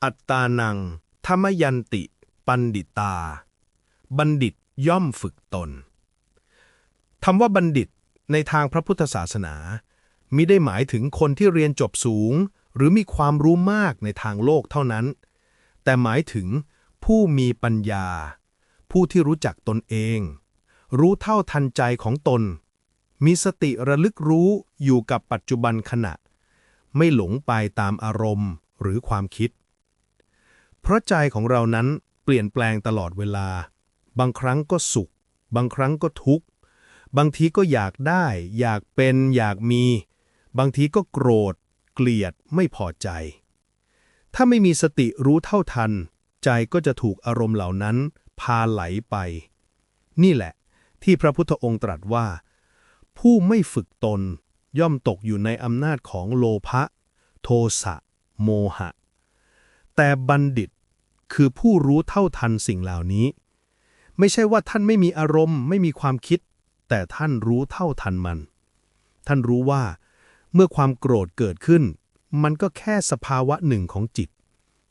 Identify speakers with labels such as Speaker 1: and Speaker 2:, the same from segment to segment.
Speaker 1: อัตตานังธรรมยันติปันดิตาบัณฑิตย่อมฝึกตนคำว่าบัณฑิตในทางพระพุทธศาสนามิได้หมายถึงคนที่เรียนจบสูงหรือมีความรู้มากในทางโลกเท่านั้นแต่หมายถึงผู้มีปัญญาผู้ที่รู้จักตนเองรู้เท่าทันใจของตนมีสติระลึกรู้อยู่กับปัจจุบันขณะไม่หลงไปตามอารมณ์หรือความคิดเพราะใจของเรานั้นเปลี่ยนแปลงตลอดเวลาบางครั้งก็สุขบางครั้งก็ทุกข์บางทีก็อยากได้อยากเป็นอยากมีบางทีก็โกรธเกลียดไม่พอใจถ้าไม่มีสติรู้เท่าทันใจก็จะถูกอารมณ์เหล่านั้นพาไหลไปนี่แหละที่พระพุทธองค์ตรัสว่าผู้ไม่ฝึกตนย่อมตกอยู่ในอำนาจของโลภะโทสะโมหะแต่บัณฑิตคือผู้รู้เท่าทันสิ่งเหล่านี้ไม่ใช่ว่าท่านไม่มีอารมณ์ไม่มีความคิดแต่ท่านรู้เท่าทันมันท่านรู้ว่าเมื่อความโกรธเกิดขึ้นมันก็แค่สภาวะหนึ่งของจิต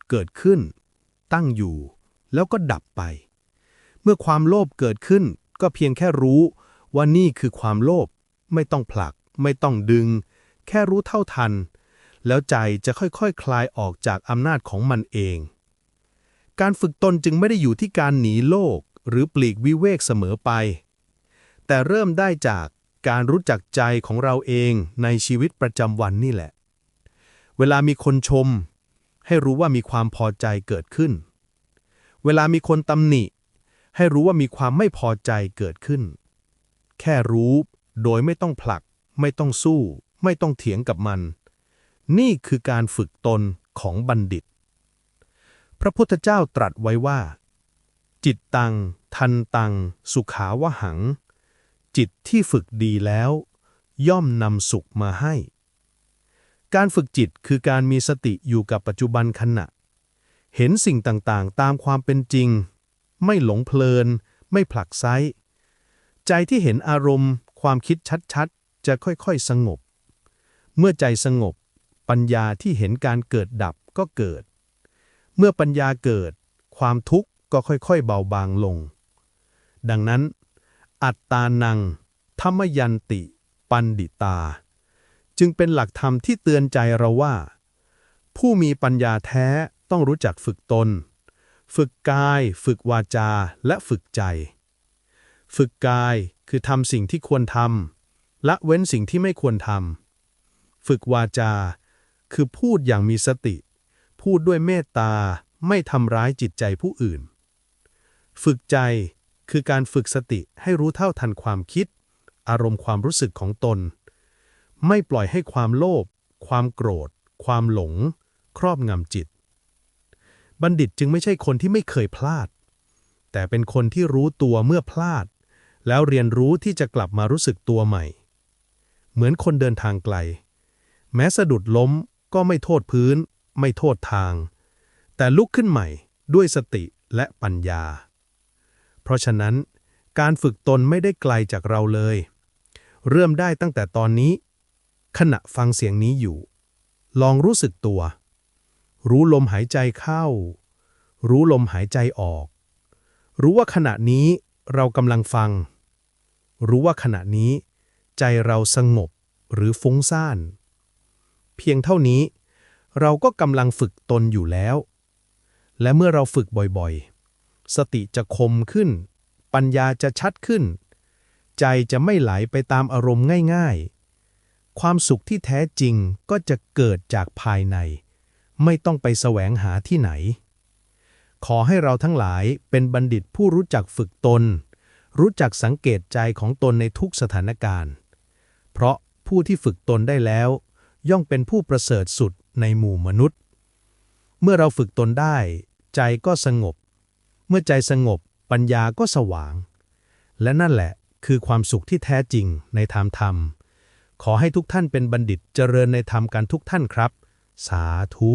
Speaker 1: เกิดขึ้นตั้งอยู่แล้วก็ดับไปเมื่อความโลภเกิดขึ้นก็เพียงแค่รู้ว่านี่คือความโลภไม่ต้องผลักไม่ต้องดึงแค่รู้เท่าทันแล้วใจจะค่อยๆ คลายออกจากอำนาจของมันเองการฝึกตนจึงไม่ได้อยู่ที่การหนีโลกหรือปลีกวิเวกเสมอไปแต่เริ่มได้จากการรู้จักใจของเราเองในชีวิตประจำวันนี่แหละเวลามีคนชมให้รู้ว่ามีความพอใจเกิดขึ้นเวลามีคนตำหนิให้รู้ว่ามีความไม่พอใจเกิดขึ้นแค่รู้โดยไม่ต้องผลักไม่ต้องสู้ไม่ต้องเถียงกับมันนี่คือการฝึกตนของบัณฑิตพระพุทธเจ้าตรัสไว้ว่าจิตตังทันตังสุขาวหังจิตที่ฝึกดีแล้วย่อมนำสุขมาให้การฝึกจิตคือการมีสติอยู่กับปัจจุบันขณะเห็นสิ่งต่างๆตามความเป็นจริงไม่หลงเพลินไม่ผลักไสใจที่เห็นอารมณ์ความคิดชัดๆจะค่อยๆสงบเมื่อใจสงบปัญญาที่เห็นการเกิดดับก็เกิดเมื่อปัญญาเกิดความทุกข์ก็ค่อยๆเบาบางลงดังนั้นอัตตานังธรรมยันติปันดิตาจึงเป็นหลักธรรมที่เตือนใจเราว่าผู้มีปัญญาแท้ต้องรู้จักฝึกตนฝึกกายฝึกวาจาและฝึกใจฝึกกายคือทำสิ่งที่ควรทำละเว้นสิ่งที่ไม่ควรทำฝึกวาจาคือพูดอย่างมีสติพูดด้วยเมตตาไม่ทำร้ายจิตใจผู้อื่นฝึกใจคือการฝึกสติให้รู้เท่าทันความคิดอารมณ์ความรู้สึกของตนไม่ปล่อยให้ความโลภความโกรธความหลงครอบงำจิตบัณฑิตจึงไม่ใช่คนที่ไม่เคยพลาดแต่เป็นคนที่รู้ตัวเมื่อพลาดแล้วเรียนรู้ที่จะกลับมารู้สึกตัวใหม่เหมือนคนเดินทางไกลแม้สะดุดล้มก็ไม่โทษพื้นไม่โทษทางแต่ลุกขึ้นใหม่ด้วยสติและปัญญาเพราะฉะนั้นการฝึกตนไม่ได้ไกลจากเราเลยเริ่มได้ตั้งแต่ตอนนี้ขณะฟังเสียงนี้อยู่ลองรู้สึกตัวรู้ลมหายใจเข้ารู้ลมหายใจออกรู้ว่าขณะนี้เรากำลังฟังรู้ว่าขณะนี้ใจเราสงบหรือฟุ้งซ่านเพียงเท่านี้เราก็กำลังฝึกตนอยู่แล้วและเมื่อเราฝึกบ่อยๆสติจะคมขึ้นปัญญาจะชัดขึ้นใจจะไม่ไหลไปตามอารมณ์ง่ายๆความสุขที่แท้จริงก็จะเกิดจากภายในไม่ต้องไปแสวงหาที่ไหนขอให้เราทั้งหลายเป็นบัณฑิตผู้รู้จักฝึกตนรู้จักสังเกตใจของตนในทุกสถานการณ์เพราะผู้ที่ฝึกตนได้แล้วย่อมเป็นผู้ประเสริฐสุดในหมู่มนุษย์เมื่อเราฝึกตนได้ใจก็สงบเมื่อใจสงบปัญญาก็สว่างและนั่นแหละคือความสุขที่แท้จริงในทางธรรมขอให้ทุกท่านเป็นบัณฑิตเจริญในธรรมกันทุกท่านครับสาธุ